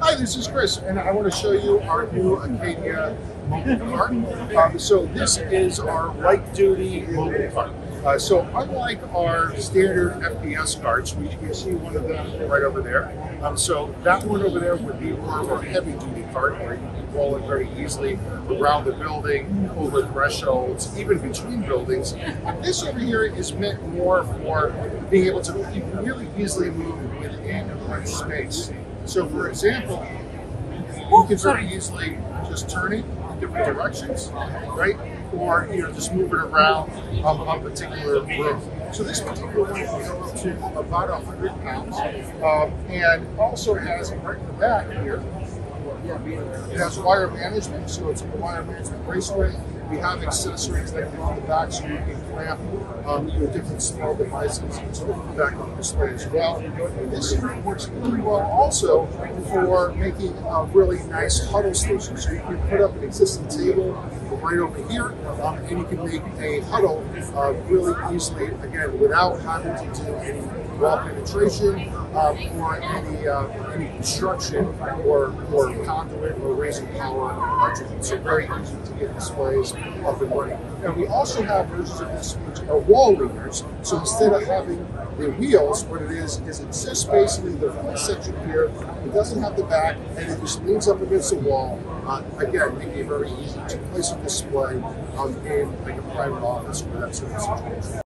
Hi, this is Chris, and I want to show you our new ACADIA mobile cart. So this is our light-duty mobile cart. So unlike our standard FPS carts, you can see one of them right over there. So that one over there would be more of a heavy-duty cart where you can roll it very easily around the building, over thresholds, even between buildings. And this over here is meant more for being able to really easily move within one space. So for example, you can very easily just turn it in different directions, right? Or just move it around a particular room. So this particular one can go up to about 100 pounds, and also has right in the back here. It has wire management, so it's a wire management raceway. We have accessories like on the back, so you can clamp different small devices into the back of the display as well. And this works really well also for making a really nice huddle station. So you can put up an existing table right over here, and you can make a huddle really easily, again, without having to do any wall penetration or any construction or conduit or raising power. So very easy to get displays up and running. And we also have versions of this which are wall leaners. So instead of having the wheels, what it is it's just basically the front section here. It doesn't have the back, and it just leans up against the wall. Again, making it very easy to place a display in like a private office or that sort of situation.